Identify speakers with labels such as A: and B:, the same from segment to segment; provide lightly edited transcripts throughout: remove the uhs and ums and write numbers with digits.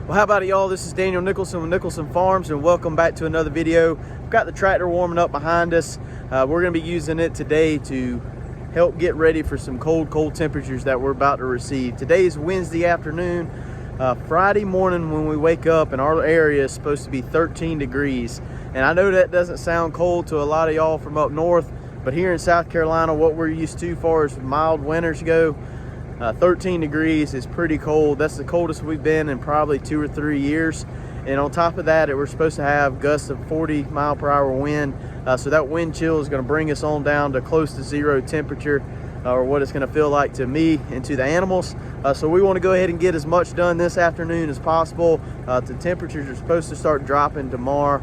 A: Well, how about it, y'all? This is Daniel Nicholson with Nicholson Farms, and welcome back to another video. We've got the tractor warming up behind us. We're going to be using it today to help get ready for some cold temperatures that we're about to receive. Today is Wednesday afternoon. Friday morning when we wake up, and our area is supposed to be 13 degrees. And I know that doesn't sound cold to a lot of y'all from up north, but here in South Carolina, what we're used to as far as mild winters go, 13 degrees is pretty cold. That's the coldest we've been in probably 2 or 3 years. And on top of that, we're supposed to have gusts of 40-mile-per-hour wind. So that wind chill is going to bring us on down to close to zero temperature, or what it's going to feel like to me and to the animals. So we want to go ahead and get as much done this afternoon as possible. The temperatures are supposed to start dropping tomorrow.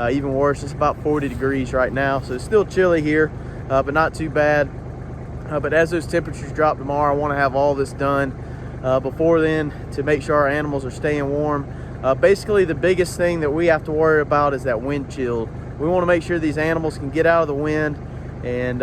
A: Even worse, it's about 40 degrees right now. So it's still chilly here, but not too bad. But as those temperatures drop tomorrow, I want to have all this done before then to make sure our animals are staying warm. Basically, the biggest thing that we have to worry about is that wind chill. We want to make sure these animals can get out of the wind, and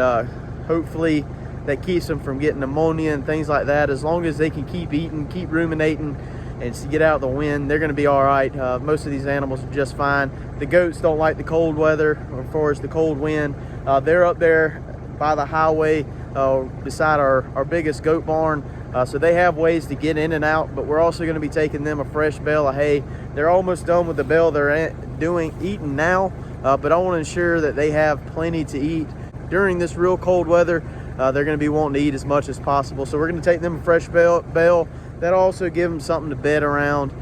A: hopefully that keeps them from getting pneumonia and things like that. As long as they can keep eating, keep ruminating, and get out of the wind, they're going to be all right. Most of these animals are just fine. The goats don't like the cold weather, or as far as the cold wind. They're up there by the highway beside our biggest goat barn, so they have ways to get in and out. But we're also going to be taking them a fresh bale of hay. They're almost done with the bale they're eating now, but I want to ensure that they have plenty to eat during this real cold weather. They're going to be wanting to eat as much as possible, so we're going to take them a fresh bale. That'll also give them something to bed around,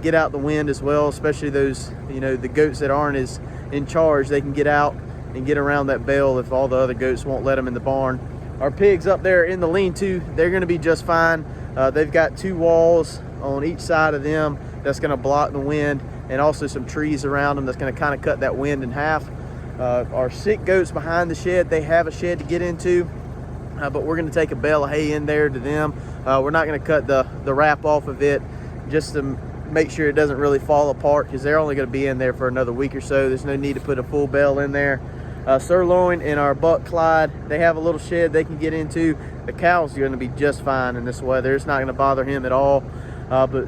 A: get out the wind as well, especially those, the goats that aren't as in charge. They can get out and get around that bale if all the other goats won't let them in the barn. Our pigs up there in the lean-to, they're going to be just fine. They've got 2 walls on each side of them that's going to block the wind, and also some trees around them that's going to kind of cut that wind in half. Our sick goats behind the shed, they have a shed to get into, but we're going to take a bale of hay in there to them. We're not going to cut the wrap off of it just to make sure it doesn't really fall apart, because they're only going to be in there for another week or so. There's no need to put a full bale in there. Sirloin and our buck Clyde, they have a little shed they can get into. The cow's going to be just fine in this weather. It's not going to bother him at all. But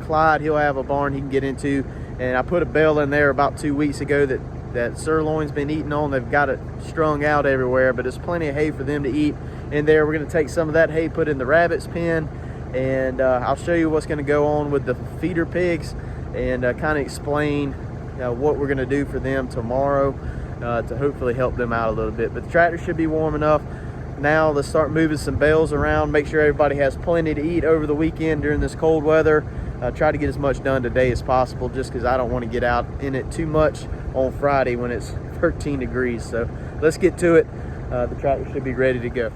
A: Clyde, he'll have a barn he can get into. And I put a bale in there about 2 weeks ago that Sirloin's been eating on. They've got it strung out everywhere, but there's plenty of hay for them to eat in there. We're going to take some of that hay, put in the rabbit's pen, and I'll show you what's going to go on with the feeder pigs, and kind of explain what we're going to do for them tomorrow to hopefully help them out a little bit. But the tractor should be warm enough. Now let's start moving some bales around, make sure everybody has plenty to eat over the weekend during this cold weather. Try to get as much done today as possible, just because I don't want to get out in it too much on Friday when it's 13 degrees. So let's get to it. The tractor should be ready to go.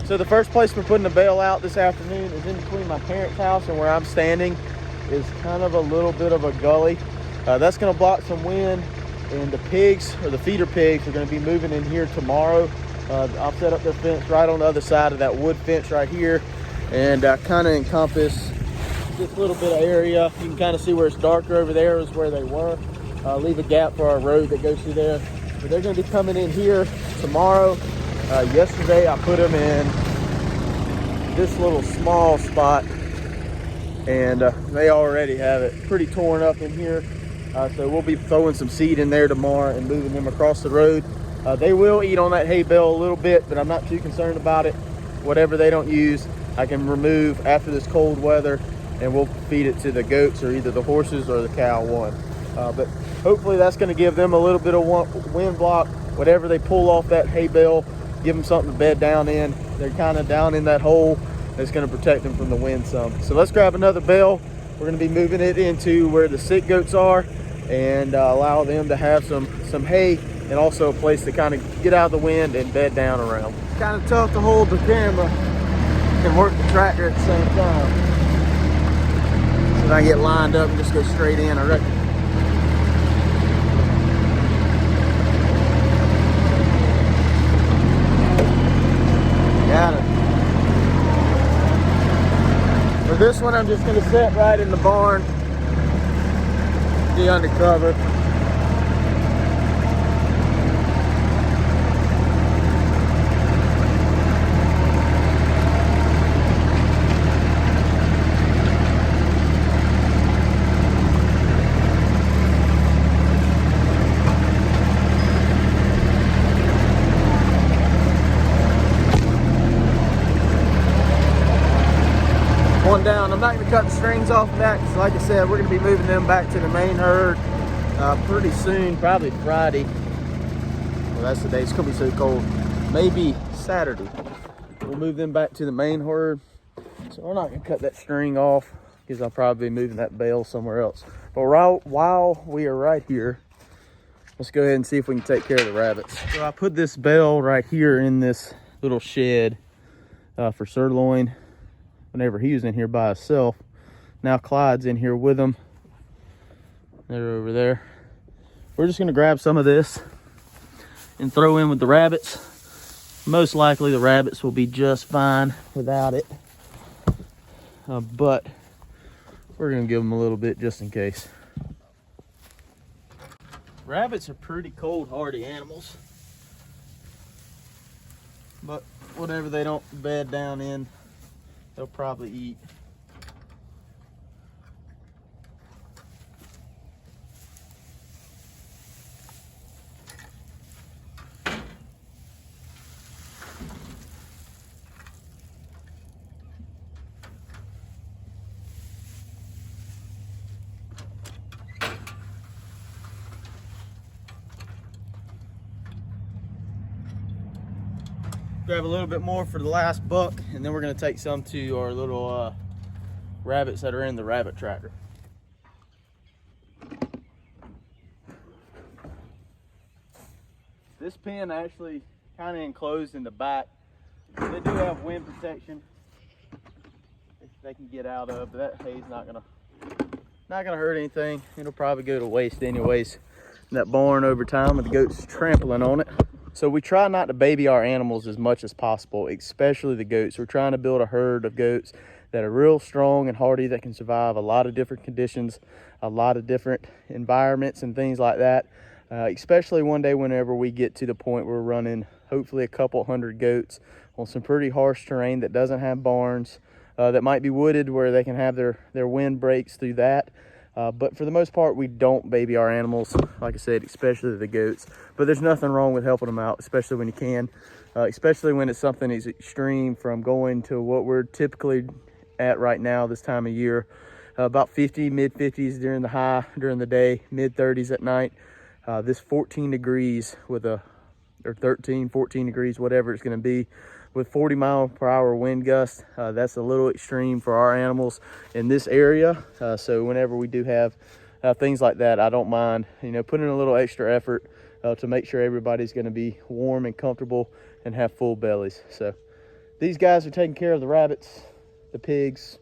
A: So the first place we're putting the bale out this afternoon is in between my parents' house and where I'm standing. Is kind of a little bit of a gully. That's going to block some wind, and the pigs, or the feeder pigs, are going to be moving in here tomorrow. I'll set up their fence right on the other side of that wood fence right here, and kind of encompass this little bit of area. You can kind of see where it's darker over there is where they were. Leave a gap for our road that goes through there. But they're going to be coming in here tomorrow. Yesterday I put them in this little small spot, and they already have it pretty torn up in here. So we'll be throwing some seed in there tomorrow and moving them across the road. They will eat on that hay bale a little bit, but I'm not too concerned about it. Whatever they don't use, I can remove after this cold weather, and we'll feed it to the goats, or either the horses or the cow one. But hopefully that's going to give them a little bit of wind block. Whatever they pull off that hay bale, give them something to bed down in. They're kind of down in that hole. That's going to protect them from the wind some. So let's grab another bale. We're going to be moving it into where the sick goats are, and allow them to have some hay, and also a place to kind of get out of the wind and bed down around. It's kind of tough to hold the camera and work the tractor at the same time. So I get lined up and just go straight in, I reckon. this one I'm just gonna set right in the barn, be undercover. One down. I'm not going to cut the strings off of that because, like I said, we're going to be moving them back to the main herd pretty soon, probably Friday. Well, that's the day. It's going to be so cold. Maybe Saturday. We'll move them back to the main herd. So we're not going to cut that string off because I'll probably be moving that bale somewhere else. But while we are right here, let's go ahead and see if we can take care of the rabbits. So I put this bale right here in this little shed for sirloin. Whenever he was in here by himself. Now Clyde's in here with him. They're over there. We're just gonna grab some of this and throw in with the rabbits. Most likely the rabbits will be just fine without it. But we're gonna give them a little bit just in case. Rabbits are pretty cold hardy animals. But whatever they don't bed down in, they'll probably eat. Grab a little bit more for the last buck, and then we're going to take some to our little rabbits that are in the rabbit tractor. This pen actually kind of enclosed in the back. They do have wind protection they can get out of, but that hay's not gonna hurt anything. It'll probably go to waste anyways in that barn over time with the goats trampling on it. So we try not to baby our animals as much as possible, especially the goats. We're trying to build a herd of goats that are real strong and hardy, that can survive a lot of different conditions, a lot of different environments and things like that. Especially one day whenever we get to the point where we're running hopefully a couple hundred goats on some pretty harsh terrain that doesn't have barns, that might be wooded where they can have their wind breaks through that. But for the most part, we don't baby our animals, like I said, especially the goats. But there's nothing wrong with helping them out, especially when you can, especially when it's something as extreme from going to what we're typically at right now this time of year. About 50, mid 50s during the day, mid 30s at night. This 14 degrees with or 13, 14 degrees, whatever it's going to be, with 40-mile-per-hour wind gusts. That's a little extreme for our animals in this area. So whenever we do have things like that, I don't mind, putting a little extra effort to make sure everybody's going to be warm and comfortable and have full bellies. So these guys are taking care of the rabbits, the pigs,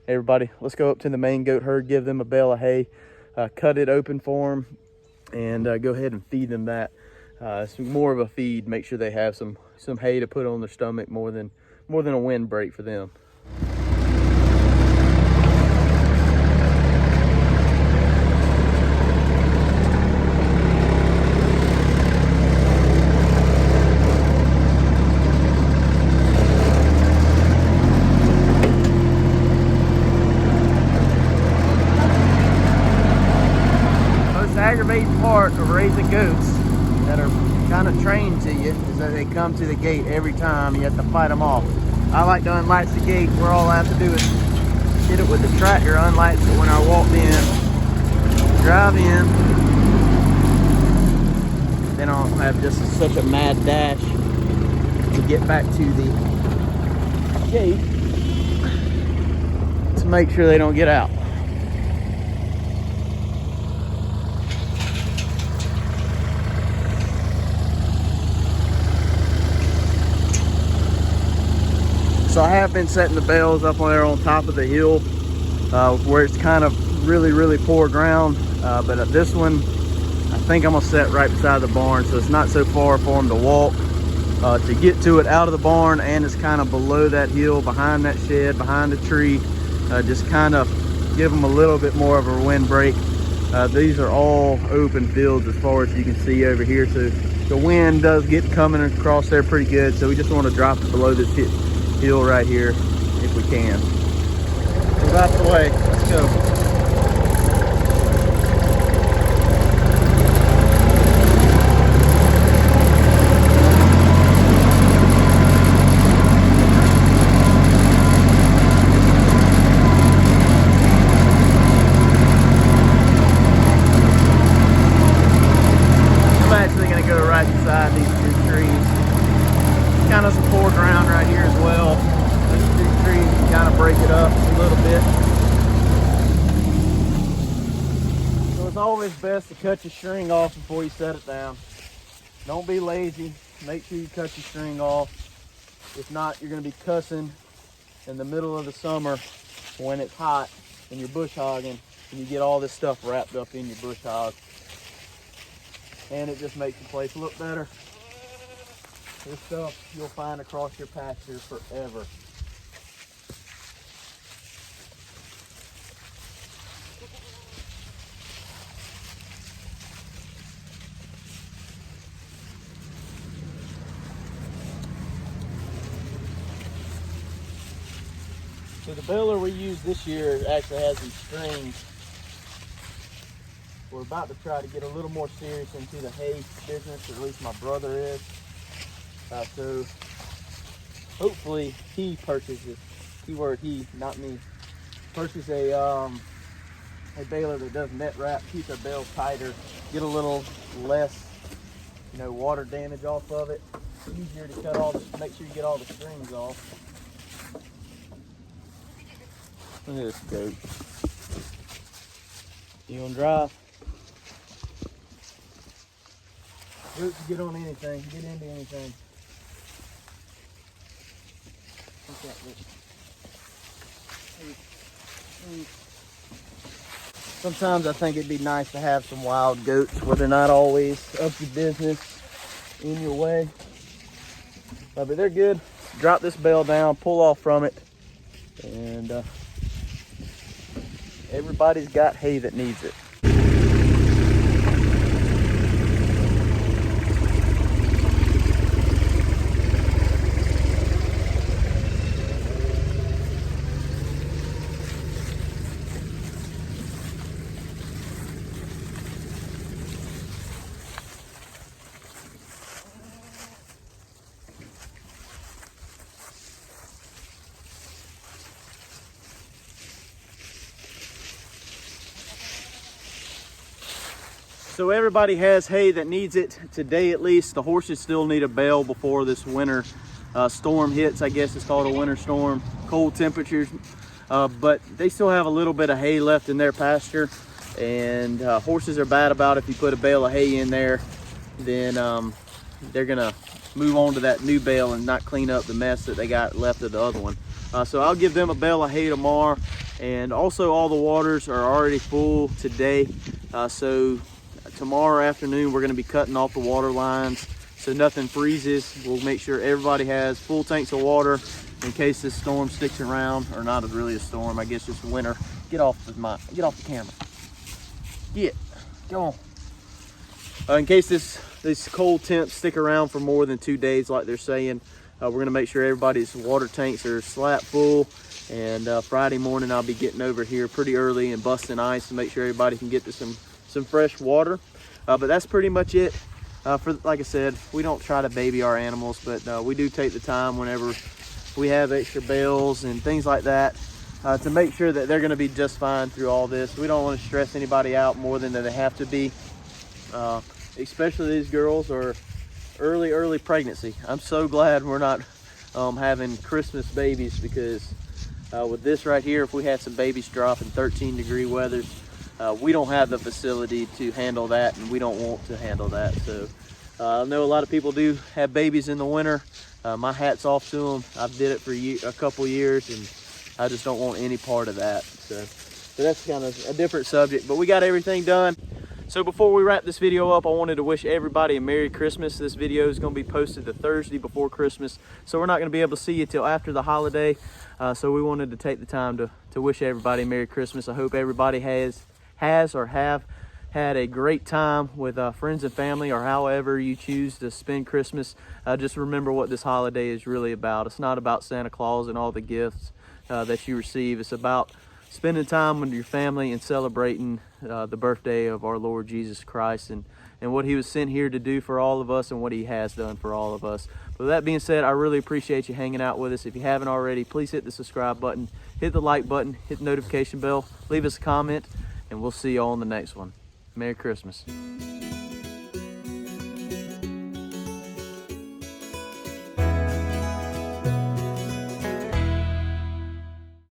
A: everybody. Let's go up to the main goat herd, give them a bale of hay, cut it open for them, and go ahead and feed them that. It's more of a feed. Make sure they have some hay to put on their stomach more than a wind break for them. Most aggravating part of raising goats that are kind of trained to you is that they come to the gate every time. You have to fight them off. I like to unlatch the gate where all I have to do is hit it with the tractor, unlatch it when I walk in, drive in, then I'll have just such a mad dash to get back to the gate to make sure they don't get out. So I have been setting the bales up on there on top of the hill where it's kind of really poor ground. But this one, I think I'm gonna set right beside the barn, so it's not so far for them to walk to get to it out of the barn, and it's kind of below that hill, behind that shed, behind the tree. just kind of give them a little bit more of a wind break. These are all open fields as far as you can see over here, so the wind does get coming across there pretty good. So we just want to drop it below this hill right here if we can. So that's the way. Let's go. Beside these two trees. Kind of some poor ground right here as well. These two trees can kind of break it up a little bit. So it's always best to cut your string off before you set it down. Don't be lazy. Make sure you cut your string off. If not, you're going to be cussing in the middle of the summer when it's hot and you're bush hogging and you get all this stuff wrapped up in your bush hog. And it just makes the place look better. This stuff you'll find across your pasture forever. So the baler we used this year actually has these strings. We're about to try to get a little more serious into the hay business, or at least my brother is. So hopefully he purchases, keyword he, not me, purchase a baler that does net wrap, keep our bales tighter, get a little less, water damage off of it. Easier to cut make sure you get all the strings off. Look at this goat. You gonna drive? Goats get on anything, get into anything. Sometimes I think it'd be nice to have some wild goats where they're not always up your business, in your way. But they're good. Drop this bale down, pull off from it, and everybody's got hay that needs it. So everybody has hay that needs it today, at least. The horses still need a bale before this winter storm hits. I guess it's called a winter storm, cold temperatures. But they still have a little bit of hay left in their pasture. And horses are bad about it. If you put a bale of hay in there, then they're gonna move on to that new bale and not clean up the mess that they got left of the other one. So I'll give them a bale of hay tomorrow. And also all the waters are already full today. So tomorrow afternoon we're going to be cutting off the water lines so nothing freezes. We'll make sure everybody has full tanks of water in case this storm sticks around, or not really a storm, I guess just winter. Get off the camera. Go on. In case these cold temps stick around for more than 2 days like they're saying, we're going to make sure everybody's water tanks are slap full. And Friday morning I'll be getting over here pretty early and busting ice to make sure everybody can get to some fresh water. But that's pretty much it. Like I said, we don't try to baby our animals, but we do take the time whenever we have extra bales and things like that to make sure that they're going to be just fine through all this. We don't want to stress anybody out more than they have to be. Especially these girls are early pregnancy. I'm so glad we're not having Christmas babies, because with this right here, if we had some babies drop in 13-degree weathers, we don't have the facility to handle that, and we don't want to handle that. So I know a lot of people do have babies in the winter. My hat's off to them. I've did it for a couple years, and I just don't want any part of that. So that's kind of a different subject, but we got everything done. So before we wrap this video up, I wanted to wish everybody a Merry Christmas. This video is going to be posted the Thursday before Christmas, so we're not going to be able to see you till after the holiday. So we wanted to take the time to to wish everybody Merry Christmas. I hope everybody has or have had a great time with friends and family, or however you choose to spend Christmas. Just remember what this holiday is really about. It's not about Santa Claus and all the gifts that you receive. It's about spending time with your family and celebrating the birthday of our Lord Jesus Christ and what he was sent here to do for all of us and what he has done for all of us. But with that being said, I really appreciate you hanging out with us. If you haven't already, please hit the subscribe button, hit the like button, hit the notification bell, leave us a comment, and we'll see you all on the next one. Merry Christmas.